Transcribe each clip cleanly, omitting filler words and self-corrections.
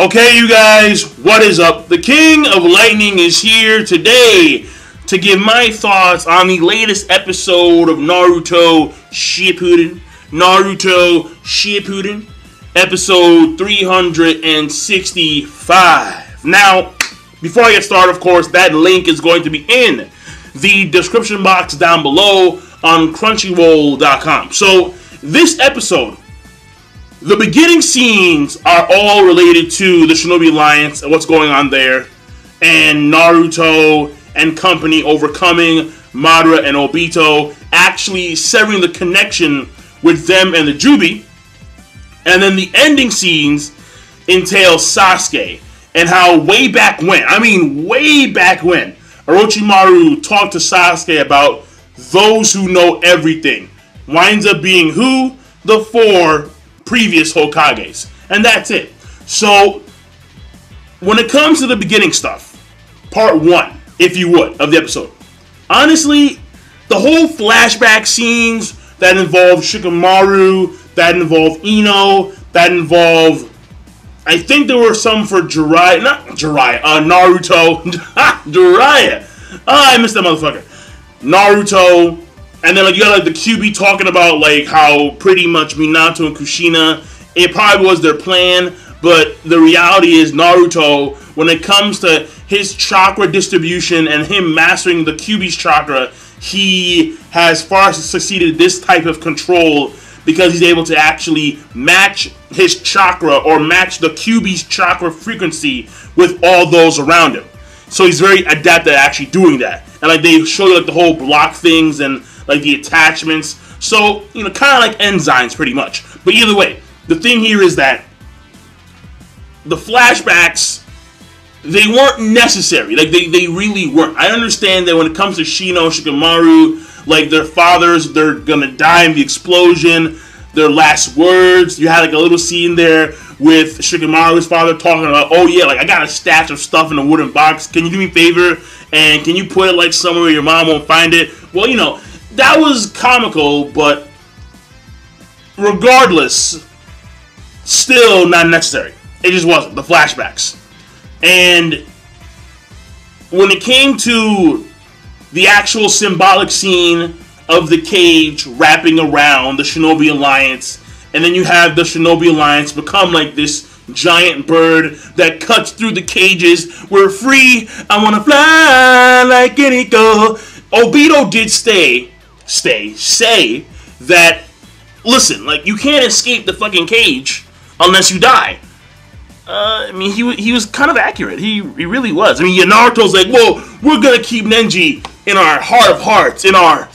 Okay, you guys, what is up? The King of Lightning is here today to give my thoughts on the latest episode of Naruto Shippuden. Episode 365. Now, before I get started, of course, that link is going to be in the description box down below on Crunchyroll.com. So, this episode, the beginning scenes are all related to the Shinobi Alliance and what's going on there, and Naruto and company overcoming Madara and Obito, actually severing the connection with them and the Jubi. And then the ending scenes entail Sasuke and how way back when, Orochimaru talked to Sasuke about those who know everything. Winds up being who? The four previous Hokages. And that's it. So, when it comes to the beginning stuff, part one, if you would, of the episode. Honestly, the whole flashback scenes that involve Shikamaru, that involve Ino, that involve, I think there were some for Naruto. Jiraiya. I missed that motherfucker. Naruto. And then you got the Kyuubi talking about how pretty much Minato and Kushina, it probably was their plan, but the reality is Naruto, when it comes to his chakra distribution and him mastering the Kyuubi's chakra, he has far succeeded this type of control because he's able to actually match his chakra or match the Kyuubi's chakra frequency with all those around him. So he's very adept at actually doing that. And they show you the whole block things and the attachments. So, kind of like enzymes pretty much. But either way, the thing here is that the flashbacks, they weren't necessary. They really weren't. I understand that when it comes to Shino, Shikamaru, their fathers, they're gonna die in the explosion, their last words. You had a little scene there with Shikamaru's father talking about, oh yeah, I got a stash of stuff in a wooden box. Can you do me a favor? And can you put it somewhere where your mom won't find it? Well, that was comical, but regardless, still not necessary. It just wasn't. The flashbacks. And when it came to the actual symbolic scene of the cage wrapping around the Shinobi Alliance, and then you have the Shinobi Alliance become this giant bird that cuts through the cages. We're free. I want to fly like an eagle. Obito did say that, listen, you can't escape the fucking cage unless you die. He was kind of accurate. He really was. Naruto's well, we're gonna keep Nenji in our heart of hearts, in our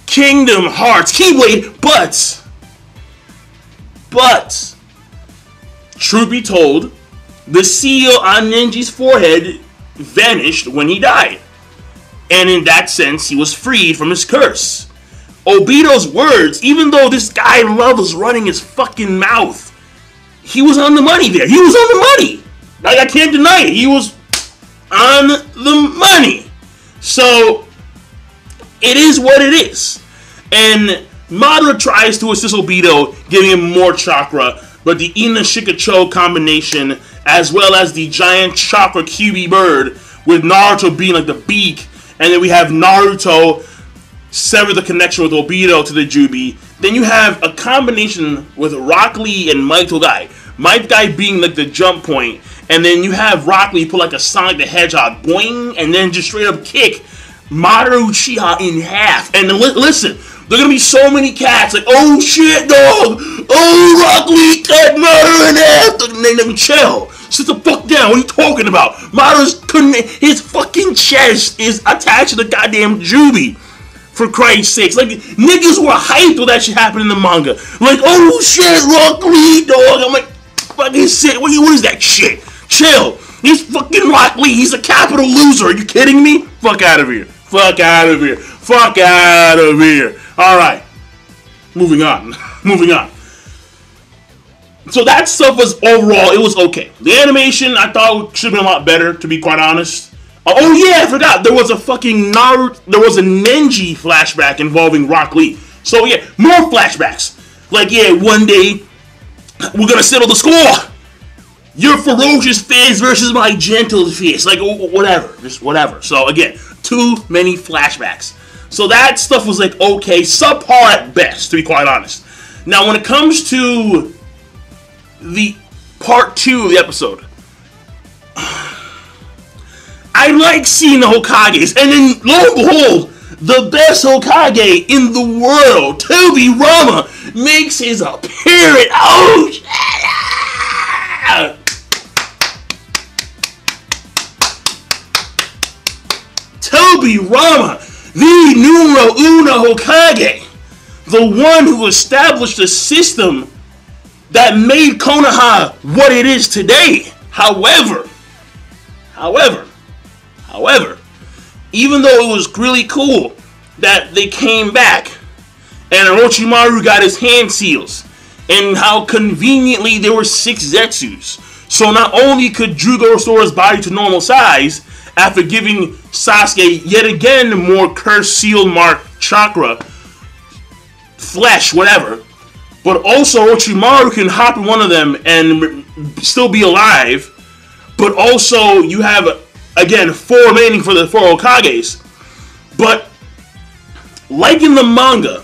kingdom hearts, Keyblade, but, truth be told, the seal on Nenji's forehead vanished when he died. And in that sense, he was freed from his curse. Obito's words, even though this guy loves running his fucking mouth, he was on the money there. He was on the money. I can't deny it. He was on the money. So, it is what it is. And Madara tries to assist Obito, giving him more chakra, but the Ina Shikacho combination, as well as the giant chakra Kyuubi bird, with Naruto being the beak, and then we have Naruto sever the connection with Obito to the Jubi. Then you have a combination with Rock Lee and Might Guy. Might Guy being the jump point, and then you have Rock Lee put a Sonic the Hedgehog, boing, and then just straight up kick Madara Uchiha in half. And listen, there are gonna be so many cats oh shit, dog! Oh, Rock Lee cut Madara in half! Let me chill. Sit the fuck down. What are you talking about? Madara's his fucking chest is attached to the goddamn Jubi. For Christ's sakes. Niggas were hyped when that shit happened in the manga. Oh shit, Rock Lee, dog. I'm fucking shit. What is that shit? Chill. He's fucking Rock Lee. He's a capital loser. Are you kidding me? Fuck out of here. Fuck out of here. Fuck out of here. Alright. Moving on. So that stuff was overall, it was okay. The animation, I thought should have been a lot better, to be quite honest. Oh yeah, I forgot. There was a fucking there was a Nenji flashback involving Rock Lee. So yeah, more flashbacks. One day, we're gonna settle the score. your ferocious fist versus my gentle fist. Like, whatever. Just whatever. So, again, too many flashbacks. So that stuff was like, okay, subpar at best, to be quite honest. Now, when it comes to the part 2 of the episode, I like seeing the Hokages, and then, lo and behold, the best Hokage in the world, Tobirama, makes his appearance. Oh, yeah! Tobirama, the numero uno Hokage, the one who established a system that made Konoha what it is today. However, even though it was really cool that they came back and Orochimaru got his hand seals, and how conveniently there were 6 Zetsus, so not only could Drugo restore his body to normal size after giving Sasuke yet again more cursed seal mark chakra, flesh, whatever, but also Orochimaru can hop in one of them and still be alive, but also you have, again, 4 remaining for the 4 Hokages. But like in the manga,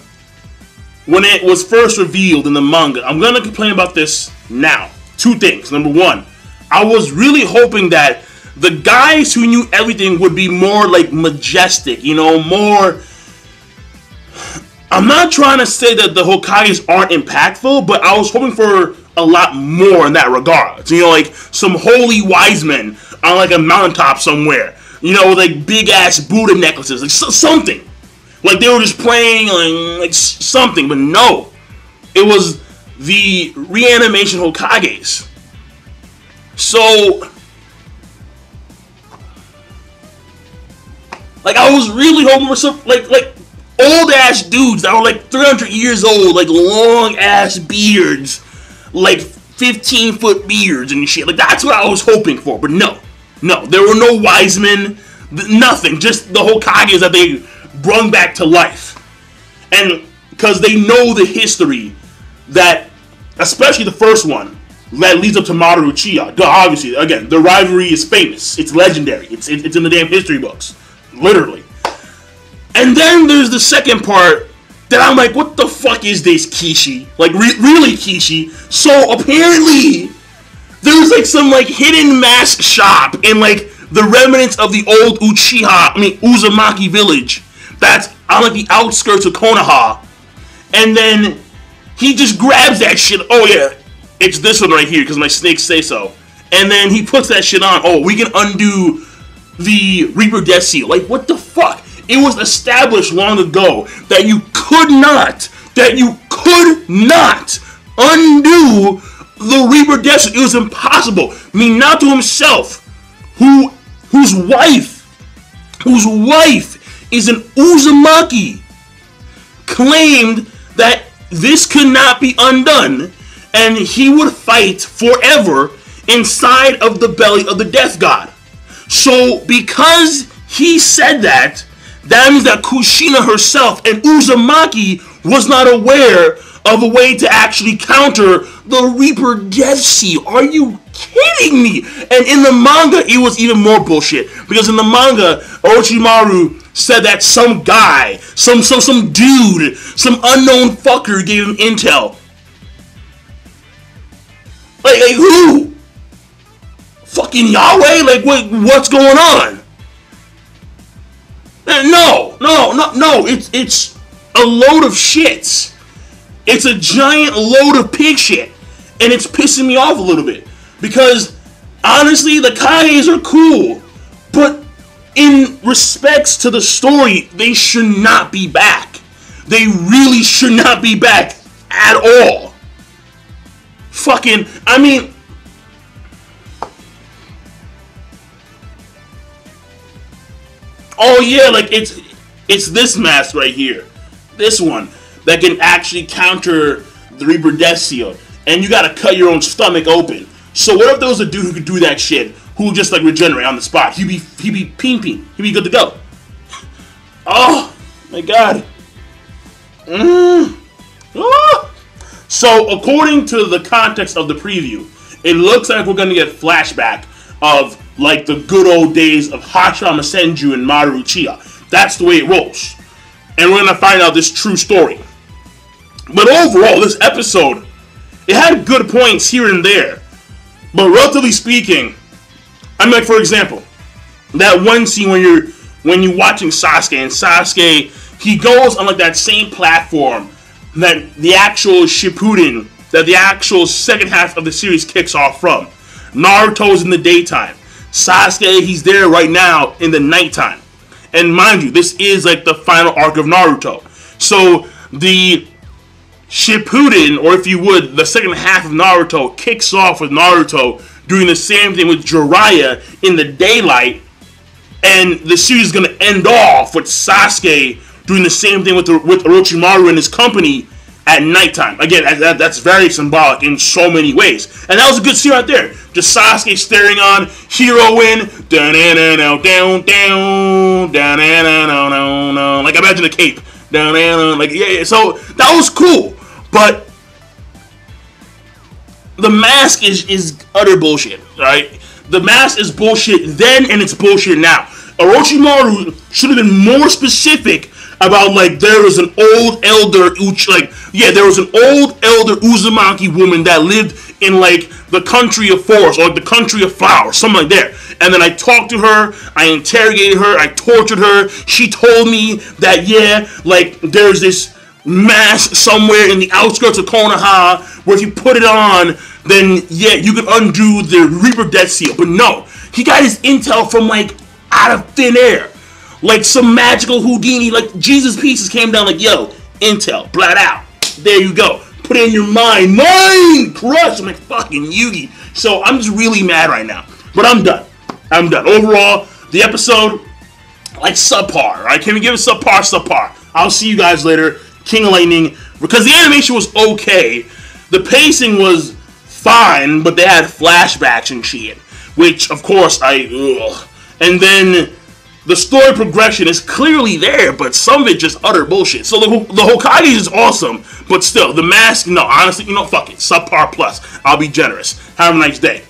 when it was first revealed in the manga, I'm going to complain about this now. 2 things. Number 1, I was really hoping that the guys who knew everything would be more like majestic, you know, more... I'm not trying to say that the Hokages aren't impactful, but I was hoping for a lot more in that regard. So, you know, like some holy wise men on like a mountaintop somewhere, you know, with like big ass Buddha necklaces, like something. Like they were just playing like something, but no, it was the reanimation Hokages. So, like I was really hoping for some like old ass dudes that were like 300 years old, like long ass beards, like 15-foot beards and shit. Like that's what I was hoping for, but no, there were no wise men, nothing. Just the Hokages that they brung back to life, and because they know the history that, especially the first one, that leads up to Mamoru Uchiha. Obviously, again, the rivalry is famous. It's legendary. It's in the damn history books, literally. And then there's the second part that I'm like, what the fuck is this, Kishi? Like, really, Kishi? So, apparently, there's, like, some, like, hidden mask shop in, like, the remnants of the old Uzumaki village that's on, like, the outskirts of Konoha. And then he just grabs that shit. Oh, yeah, it's this one right here, because my snakes say so. And then he puts that shit on. Oh, we can undo the Reaper Death Seal. Like, what the fuck? It was established long ago that you could not undo the Reaper Death Seal. It was impossible. Minato himself, whose wife is an Uzumaki, claimed that this could not be undone, and he would fight forever inside of the belly of the Death God. So, because he said that means that Kushina herself and Uzumaki was not aware of a way to actually counter the Reaper Death Seal. Are you kidding me? And in the manga, it was even more bullshit. Because in the manga, Orochimaru said that some guy, some dude, some unknown fucker gave him intel. Like who? Fucking Yahweh? Like what's going on? No, it's a load of shits. It's a giant load of pig shit. And it's pissing me off a little bit. Because, honestly, the Kages are cool. But, in respects to the story, they should not be back. They really should not be back at all. Fucking, I mean... Oh yeah, like it's this mask right here. This one that can actually counter the Reaper Death Seal. And you gotta cut your own stomach open. So what if there was a dude who could do that shit, who would just like regenerate on the spot? He'd be ping. He'd be good to go. Oh my god. So according to the context of the preview, It looks like we're gonna get flashback of like the good old days of Hashirama Senju and Maru Uchiha. That's the way it rolls. And we're gonna find out this true story. But overall, this episode, it had good points here and there. But relatively speaking, I mean, like, for example, that one scene when you're watching Sasuke, and Sasuke, he goes on like that same platform that the actual Shippuden, that the actual second half of the series kicks off from. Naruto's in the daytime. Sasuke, he's there right now in the nighttime. And mind you, this is like the final arc of Naruto. So the Shippuden, or if you would, the second half of Naruto kicks off with Naruto doing the same thing with Jiraiya in the daylight, and the series is going to end off with Sasuke doing the same thing with Orochimaru and his company at nighttime. Again, that's very symbolic in so many ways. And that was a good scene right there. Just Sasuke staring on, hero in, down, like imagine a cape. Like, yeah, so that was cool. But the mask is utter bullshit, right? The mask is bullshit then, and it's bullshit now. Orochimaru should have been more specific about, like, there was an old elder, there was an old elder Uzumaki woman that lived in, like, the country of forest, or like, the country of flowers, something like that. And then I talked to her, I interrogated her, I tortured her. She told me that, yeah, like, there's this mask somewhere in the outskirts of Konoha where if you put it on, then, yeah, you can undo the Reaper Death Seal. But no, he got his intel from, like, out of thin air. Like some magical Houdini, like Jesus Pieces came down like, yo, intel, blat out. There you go. Put it in your mind. Mind crush. I'm like fucking Yugi. So I'm just really mad right now. But I'm done. Overall, the episode, like subpar. Right? Can we give it subpar? I'll see you guys later. King of Lightning. Because the animation was okay. The pacing was fine, but they had flashbacks and shit. Which, of course, and then the story progression is clearly there, but some of it just utter bullshit. So the Hokage is awesome, but still, the mask, no, honestly, fuck it. Subpar plus. I'll be generous. Have a nice day.